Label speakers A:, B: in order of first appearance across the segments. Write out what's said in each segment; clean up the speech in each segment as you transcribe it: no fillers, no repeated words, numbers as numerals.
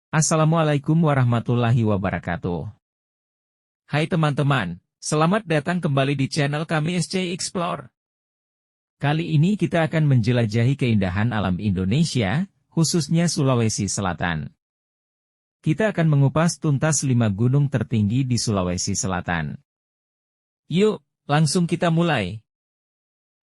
A: Assalamualaikum warahmatullahi wabarakatuh. Hai teman-teman, selamat datang kembali di channel kami SC Explore. Kali ini kita akan menjelajahi keindahan alam Indonesia, khususnya Sulawesi Selatan. Kita akan mengupas tuntas 5 gunung tertinggi di Sulawesi Selatan. Yuk, langsung kita mulai.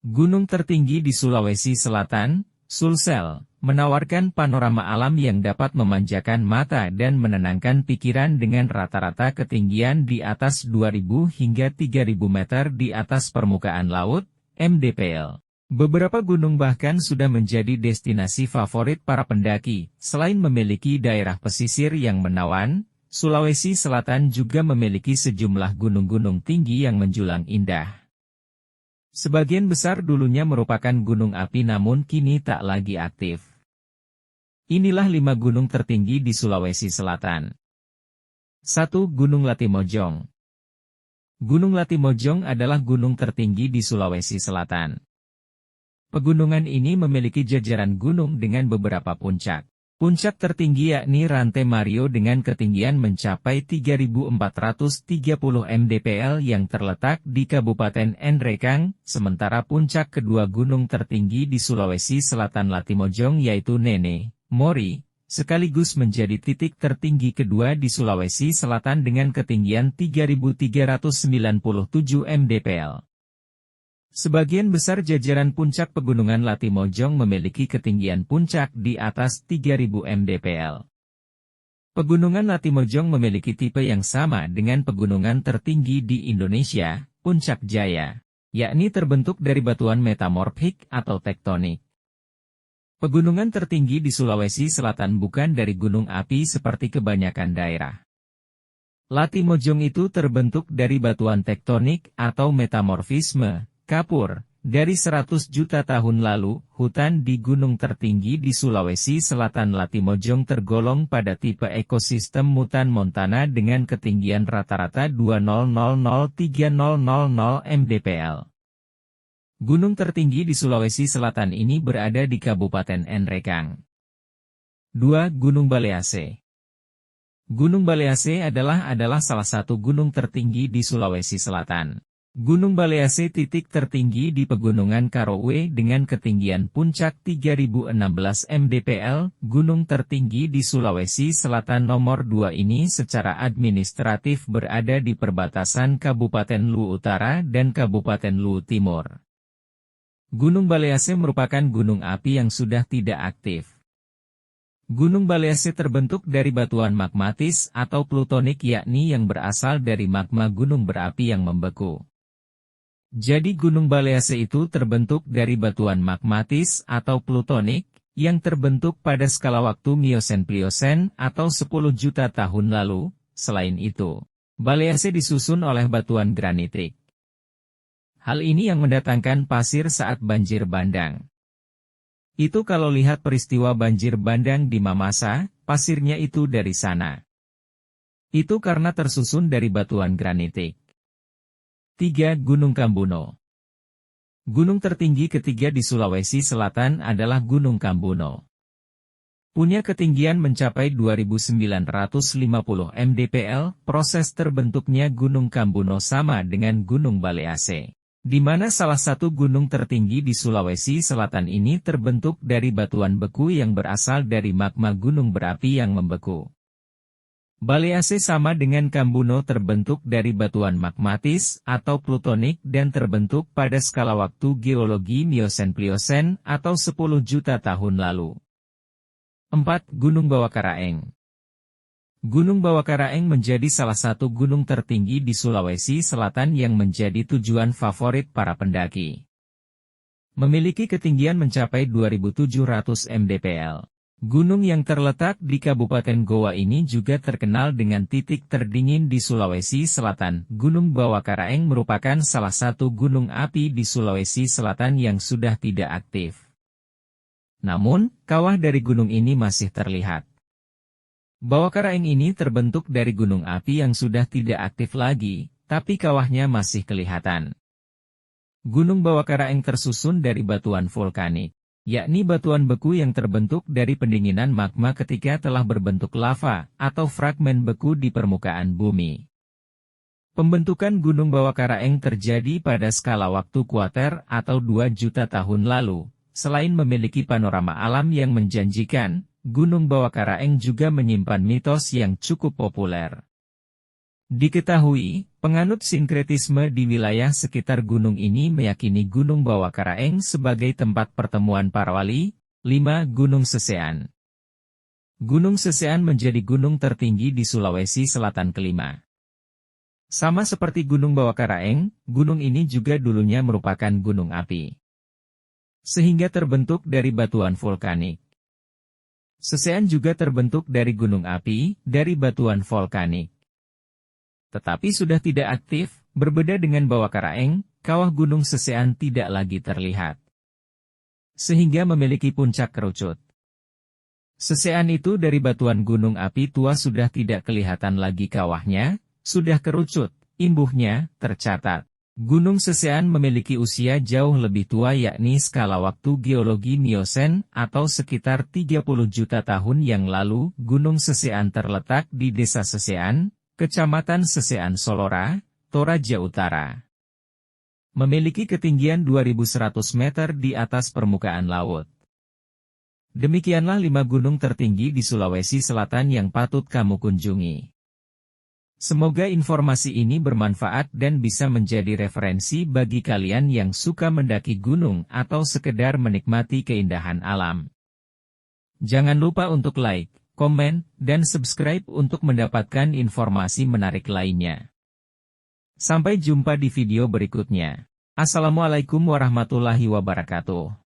A: Gunung tertinggi di Sulawesi Selatan, Sulsel, menawarkan panorama alam yang dapat memanjakan mata dan menenangkan pikiran dengan rata-rata ketinggian di atas 2.000 hingga 3.000 meter di atas permukaan laut, mdpl. Beberapa gunung bahkan sudah menjadi destinasi favorit para pendaki. Selain memiliki daerah pesisir yang menawan, Sulawesi Selatan juga memiliki sejumlah gunung-gunung tinggi yang menjulang indah. Sebagian besar dulunya merupakan gunung api namun kini tak lagi aktif. Inilah 5 gunung tertinggi di Sulawesi Selatan. 1. Gunung Latimojong. Gunung Latimojong adalah gunung tertinggi di Sulawesi Selatan. Pegunungan ini memiliki jajaran gunung dengan beberapa puncak. Puncak tertinggi yakni Rantai Mario dengan ketinggian mencapai 3.430 mdpl yang terletak di Kabupaten Nrekang, sementara puncak kedua gunung tertinggi di Sulawesi Selatan Latimojong yaitu Nene, Mori, sekaligus menjadi titik tertinggi kedua di Sulawesi Selatan dengan ketinggian 3.397 mdpl. Sebagian besar jajaran puncak pegunungan Latimojong memiliki ketinggian puncak di atas 3.000 mdpl. Pegunungan Latimojong memiliki tipe yang sama dengan pegunungan tertinggi di Indonesia, Puncak Jaya, yakni terbentuk dari batuan metamorfik atau tektonik. Pegunungan tertinggi di Sulawesi Selatan bukan dari gunung api seperti kebanyakan daerah. Latimojong itu terbentuk dari batuan tektonik atau metamorfisme, kapur. Dari 100 juta tahun lalu, hutan di gunung tertinggi di Sulawesi Selatan Latimojong tergolong pada tipe ekosistem hutan montana dengan ketinggian rata-rata 2000300 mdpl. Gunung tertinggi di Sulawesi Selatan ini berada di Kabupaten Nrekang. 2. Gunung Balease. Gunung Balease adalah salah satu gunung tertinggi di Sulawesi Selatan. Gunung Balease titik tertinggi di Pegunungan Karowe dengan ketinggian puncak 3016 mdpl. Gunung tertinggi di Sulawesi Selatan nomor 2 ini secara administratif berada di perbatasan Kabupaten Luwu Utara dan Kabupaten Luwu Timur. Gunung Balease merupakan gunung api yang sudah tidak aktif. Gunung Balease terbentuk dari batuan magmatis atau plutonik yakni yang berasal dari magma gunung berapi yang membeku. Jadi Gunung Balease itu terbentuk dari batuan magmatis atau plutonik, yang terbentuk pada skala waktu Miosen-Pliosen atau 10 juta tahun lalu. Selain itu, Balease disusun oleh batuan granitik. Hal ini yang mendatangkan pasir saat banjir bandang. Itu kalau lihat peristiwa banjir bandang di Mamasa, pasirnya itu dari sana. Itu karena tersusun dari batuan granitik. 3. Gunung Kambuno. Gunung tertinggi ketiga di Sulawesi Selatan adalah Gunung Kambuno. Punya ketinggian mencapai 2.950 mdpl, proses terbentuknya Gunung Kambuno sama dengan Gunung Balease, di mana salah satu gunung tertinggi di Sulawesi Selatan ini terbentuk dari batuan beku yang berasal dari magma gunung berapi yang membeku. Balease sama dengan Kambuno terbentuk dari batuan magmatis atau plutonik dan terbentuk pada skala waktu geologi Miosen-Pliosen atau 10 juta tahun lalu. 4. Gunung Bawakaraeng. Gunung Bawakaraeng menjadi salah satu gunung tertinggi di Sulawesi Selatan yang menjadi tujuan favorit para pendaki. Memiliki ketinggian mencapai 2.700 mdpl. Gunung yang terletak di Kabupaten Goa ini juga terkenal dengan titik terdingin di Sulawesi Selatan. Gunung Bawakaraeng merupakan salah satu gunung api di Sulawesi Selatan yang sudah tidak aktif. Namun, kawah dari gunung ini masih terlihat. Bawakaraeng ini terbentuk dari gunung api yang sudah tidak aktif lagi, tapi kawahnya masih kelihatan. Gunung Bawakaraeng tersusun dari batuan vulkanik. yakni batuan beku yang terbentuk dari pendinginan magma ketika telah berbentuk lava, atau fragmen beku di permukaan bumi. Pembentukan Gunung Bawah Karaeng terjadi pada skala waktu kuater atau 2 juta tahun lalu. Selain memiliki panorama alam yang menjanjikan, Gunung Bawah Karaeng juga menyimpan mitos yang cukup populer. Diketahui, penganut sinkretisme di wilayah sekitar gunung ini meyakini Gunung Bawah Karaeng sebagai tempat pertemuan para wali. 5. Gunung Sesean. Gunung Sesean menjadi gunung tertinggi di Sulawesi Selatan kelima. Sama seperti Gunung Bawah Karaeng, gunung ini juga dulunya merupakan gunung api, sehingga terbentuk dari batuan vulkanik. Sesean juga terbentuk dari gunung api, dari batuan vulkanik. Tetapi sudah tidak aktif, berbeda dengan Bawah Karaeng, kawah Gunung Sesean tidak lagi terlihat, sehingga memiliki puncak kerucut. Sesean itu dari batuan gunung api tua sudah tidak kelihatan lagi kawahnya, sudah kerucut, imbuhnya tercatat. Gunung Sesean memiliki usia jauh lebih tua yakni skala waktu geologi Miosen atau sekitar 30 juta tahun yang lalu. Gunung Sesean terletak di Desa Sesean, Kecamatan Sesean Solora, Toraja Utara. Memiliki ketinggian 2100 meter di atas permukaan laut. Demikianlah 5 gunung tertinggi di Sulawesi Selatan yang patut kamu kunjungi. Semoga informasi ini bermanfaat dan bisa menjadi referensi bagi kalian yang suka mendaki gunung atau sekedar menikmati keindahan alam. Jangan lupa untuk like, komen, dan subscribe untuk mendapatkan informasi menarik lainnya. Sampai jumpa di video berikutnya. Assalamualaikum warahmatullahi wabarakatuh.